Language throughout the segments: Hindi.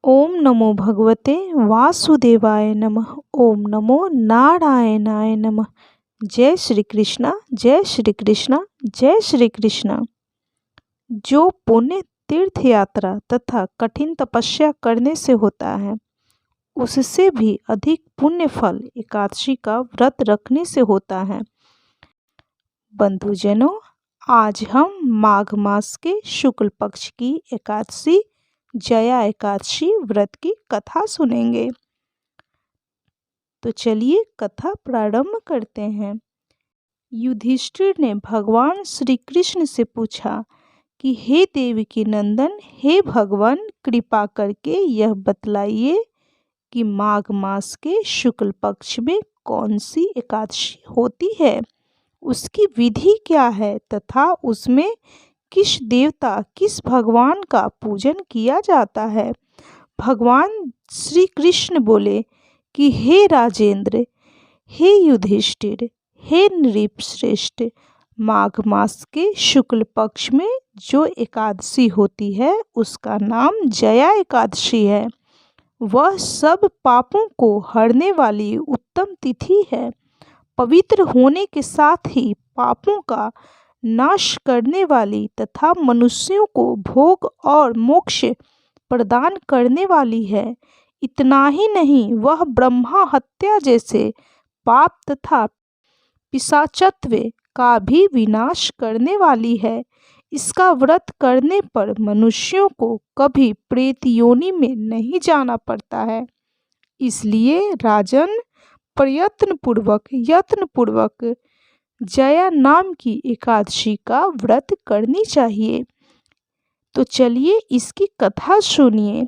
ओम नमो भगवते वासुदेवाय नमः। ओम नमो नारायणाय नमः। जय श्री कृष्णा, जय श्री कृष्णा, जय श्री कृष्णा। जो पुण्य तीर्थ यात्रा तथा कठिन तपस्या करने से होता है, उससे भी अधिक पुण्य फल एकादशी का व्रत रखने से होता है। बंधुजनों, आज हम माघ मास के शुक्ल पक्ष की एकादशी जया एकादशी व्रत की कथा सुनेंगे। तो चलिए कथा प्रारंभ करते हैं। युधिष्ठिर ने भगवान श्री कृष्ण से पूछा कि हे देवकी नंदन, हे भगवान, कृपा करके यह बतलाइए कि माघ मास के शुक्ल पक्ष में कौन सी एकादशी होती है, उसकी विधि क्या है तथा उसमें किस देवता, किस भगवान का पूजन किया जाता है। भगवान श्री कृष्ण बोले कि हे राजेंद्र, हे युधिष्ठिर, हे नृपश्रेष्ठ, माघ मास के शुक्ल पक्ष में जो एकादशी होती है उसका नाम जया एकादशी है। वह सब पापों को हरने वाली उत्तम तिथि है। पवित्र होने के साथ ही पापों का नाश करने वाली तथा मनुष्यों को भोग और मोक्ष प्रदान करने वाली है। इतना ही नहीं, वह ब्रह्मा हत्या जैसे पाप तथा पिशाचत्व का भी विनाश करने वाली है। इसका व्रत करने पर मनुष्यों को कभी प्रेत योनि में नहीं जाना पड़ता है। इसलिए राजन, यत्न पूर्वक जया नाम की एकादशी का व्रत करनी चाहिए। तो चलिए इसकी कथा सुनिए।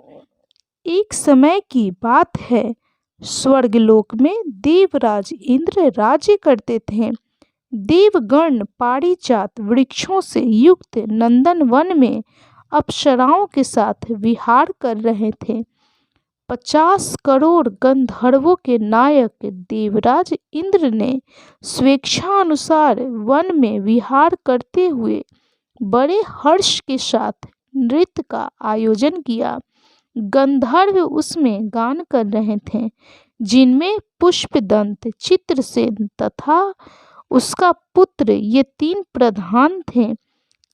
एक समय की बात है, स्वर्गलोक में देवराज इंद्र राज्य करते थे। देवगण पारिजात वृक्षों से युक्त नंदन वन में अप्सराओं के साथ विहार कर रहे थे। 50 करोड़ गंधर्वों के नायक देवराज इंद्र ने स्वेच्छानुसार वन में विहार करते हुए बड़े हर्ष के साथ नृत्य का आयोजन किया। गंधर्व उसमें गान कर रहे थे, जिनमें पुष्पदंत, चित्रसेन तथा उसका पुत्र ये 3 प्रधान थे।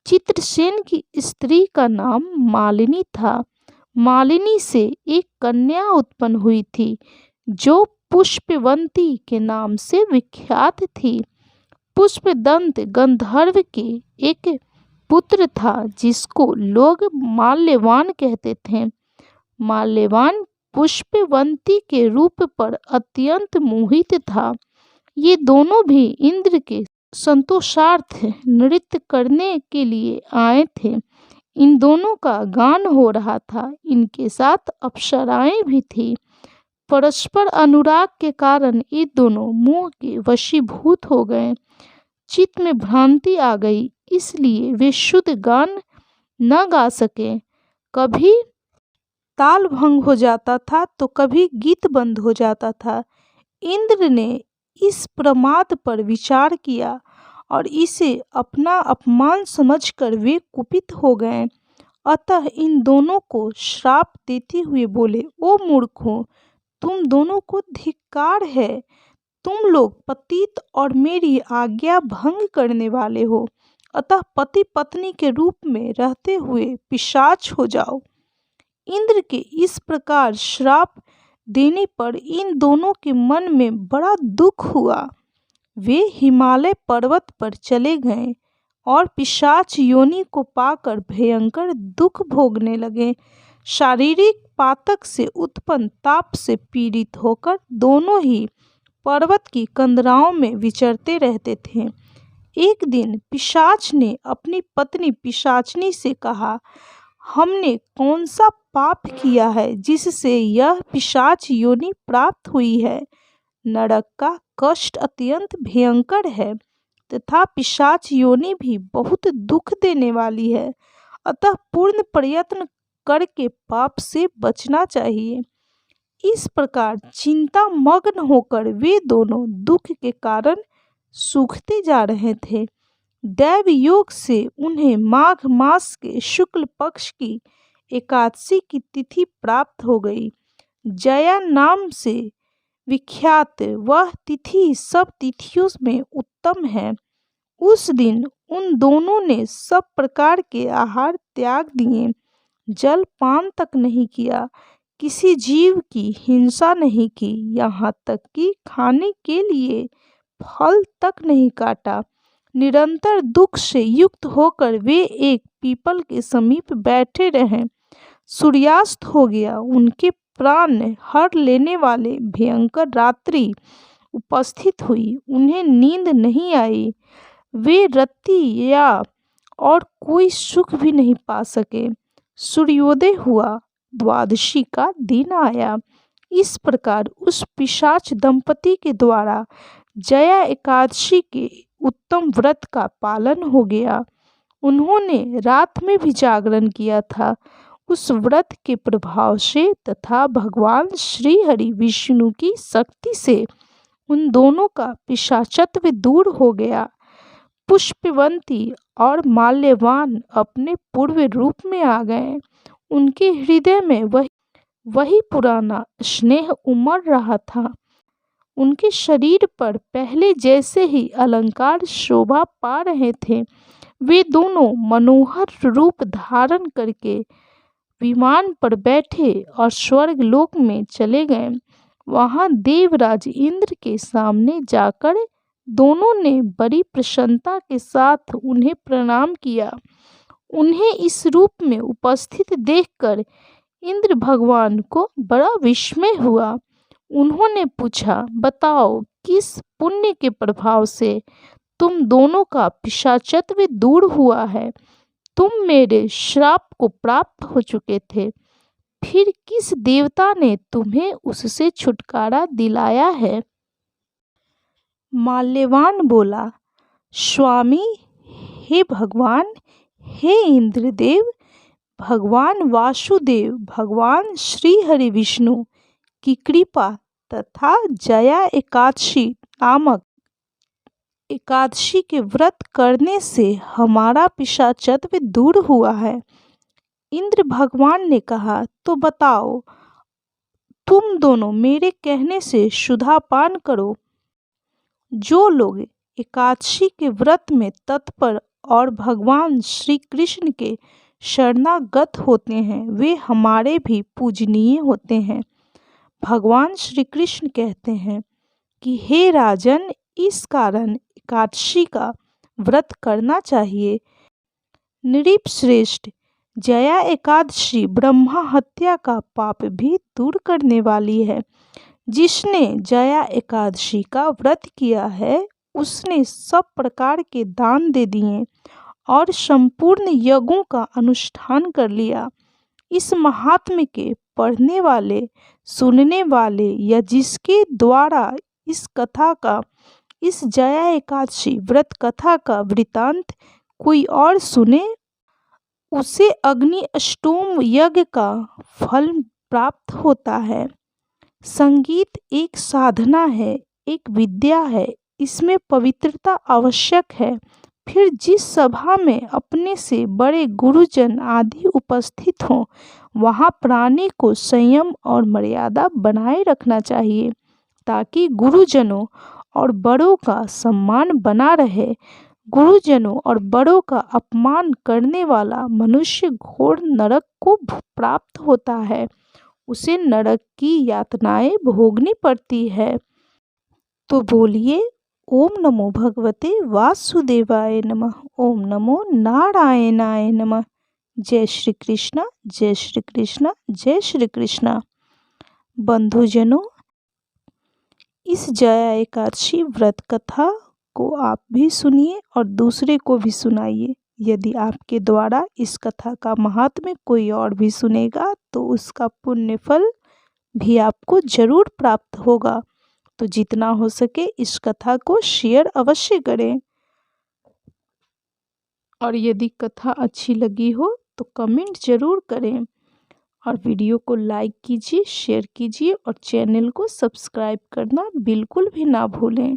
चित्रसेन की स्त्री का नाम मालिनी था। मालिनी से एक कन्या उत्पन्न हुई थी जो पुष्पवंती के नाम से विख्यात थी। पुष्पदंत गंधर्व के एक पुत्र था जिसको लोग माल्यवान कहते थे। माल्यवान पुष्पवंती के रूप पर अत्यंत मोहित था। ये दोनों भी इंद्र के संतोषार्थ नृत्य करने के लिए आए थे। इन दोनों का गान हो रहा था। इनके साथ अप्सराएं भी थी। परस्पर अनुराग के कारण ये दोनों मोह के वशीभूत हो गए। चित्त में भ्रांति आ गई, इसलिए वे शुद्ध गान न गा सके। कभी ताल भंग हो जाता था तो कभी गीत बंद हो जाता था। इंद्र ने इस प्रमाद पर विचार किया और इसे अपना अपमान समझकर वे कुपित हो गए। अतः इन दोनों को श्राप देते हुए बोले, ओ मूर्खों, तुम दोनों को धिक्कार है। तुम लोग पतित और मेरी आज्ञा भंग करने वाले हो। अतः पति पत्नी के रूप में रहते हुए पिशाच हो जाओ। इंद्र के इस प्रकार श्राप देने पर इन दोनों के मन में बड़ा दुख हुआ। वे हिमालय पर्वत पर चले गए और पिशाच योनि को पाकर भयंकर दुख भोगने लगे। शारीरिक पातक से उत्पन्न ताप से पीड़ित होकर दोनों ही पर्वत की कंदराओं में विचरते रहते थे। एक दिन पिशाच ने अपनी पत्नी पिशाचनी से कहा, हमने कौन सा पाप किया है जिससे यह पिशाच योनि प्राप्त हुई है। नरक का कष्ट अत्यंत भयंकर है तथा पिशाच योनि भी बहुत दुख देने वाली है। अतः पूर्ण प्रयत्न करके पाप से बचना चाहिए। इस प्रकार चिंता मग्न होकर वे दोनों दुख के कारण सूखते जा रहे थे। दैव योग से उन्हें माघ मास के शुक्ल पक्ष की एकादशी की तिथि प्राप्त हो गई। जया नाम से विख्यात वह तिथि सब तिथियों में उत्तम है। उस दिन उन दोनों ने सब प्रकार के आहार त्याग दिए, जल पान तक नहीं किया, किसी जीव की हिंसा नहीं की, यहाँ तक कि खाने के लिए फल तक नहीं काटा। निरंतर दुख से युक्त होकर वे एक पीपल के समीप बैठे रहे। सूर्यास्त हो गया। उनके प्राण हर लेने वाले भयंकर रात्रि उपस्थित हुई। उन्हें नींद नहीं आई। वे रति या और कोई सुख भी नहीं पा सके। सूर्योदय हुआ। द्वादशी का दिन आया। इस प्रकार उस पिशाच दंपति के द्वारा जया एकादशी के उत्तम व्रत का पालन हो गया। उन्होंने रात में भी जागरण किया था। उस व्रत के प्रभाव से तथा भगवान श्री हरि विष्णु की शक्ति से उन दोनों का पिशाचत्व दूर हो गया। पुष्पवंती और माल्यवान अपने पूर्व रूप में आ गए। उनके हृदय में वही पुराना स्नेह उमड़ रहा था। उनके शरीर पर पहले जैसे ही अलंकार शोभा पा रहे थे। वे दोनों मनोहर रूप धारण करके विमान पर बैठे और स्वर्ग लोक में चले गए। वहां देवराज इंद्र के सामने जाकर दोनों ने बड़ी प्रसन्नता के साथ उन्हें प्रणाम किया। उन्हें इस रूप में उपस्थित देखकर इंद्र भगवान को बड़ा विस्मय हुआ। उन्होंने पूछा, बताओ किस पुण्य के प्रभाव से तुम दोनों का पिशाचत्व दूर हुआ है? तुम मेरे श्राप को प्राप्त हो चुके थे, फिर किस देवता ने तुम्हें उससे छुटकारा दिलाया है? माल्यवान बोला, स्वामी, हे भगवान, हे इंद्रदेव, भगवान वासुदेव, भगवान श्री हरि विष्णु की कृपा तथा जया एकादशी नामक एकादशी के व्रत करने से हमारा पिशाचत्व दूर हुआ है। इंद्र भगवान ने कहा, तो बताओ, तुम दोनों मेरे कहने से सुधा पान करो। जो लोग एकादशी के व्रत में तत्पर और भगवान श्री कृष्ण के शरणागत होते हैं, वे हमारे भी पूजनीय होते हैं। भगवान श्री कृष्ण कहते हैं कि हे राजन, इस कारण एकादशी का व्रत करना चाहिए। नृपश्रेष्ठ, जया एकादशी ब्रह्मा हत्या का पाप भी दूर करने वाली है। जिसने जया एकादशी का व्रत किया है, उसने सब प्रकार के दान दे दिए और संपूर्ण यज्ञों का अनुष्ठान कर लिया। इस महात्म्य के पढ़ने वाले, सुनने वाले या जिसके द्वारा इस कथा का, इस जया एकादशी व्रत कथा का वृतांत कोई और सुने, उसे अग्नि अष्टोम यज्ञ का फल प्राप्त होता है। संगीत एक साधना है, एक विद्या है। इसमें पवित्रता आवश्यक है। फिर जिस सभा में अपने से बड़े गुरुजन आदि उपस्थित हों, वहाँ प्राणी को संयम और मर्यादा बनाए रखना चाहिए, ताकि गुरुजनों और बड़ों का सम्मान बना रहे। गुरुजनों और बड़ों का अपमान करने वाला मनुष्य घोर नरक को प्राप्त होता है। उसे नरक की यातनाएं भोगनी पड़ती है। तो बोलिए, ओम नमो भगवते वासुदेवाय नमः। ओम नमो नारायणाय नमः। जय श्री कृष्ण, जय श्री कृष्ण, जय श्री कृष्ण। बंधुजनों, इस जया एकादशी व्रत कथा को आप भी सुनिए और दूसरे को भी सुनाइए। यदि आपके द्वारा इस कथा का महात्म्य कोई और भी सुनेगा, तो उसका पुण्य फल भी आपको जरूर प्राप्त होगा। तो जितना हो सके इस कथा को शेयर अवश्य करें। और यदि कथा अच्छी लगी हो तो कमेंट जरूर करें और वीडियो को लाइक कीजिए, शेयर कीजिए और चैनल को सब्सक्राइब करना बिल्कुल भी ना भूलें।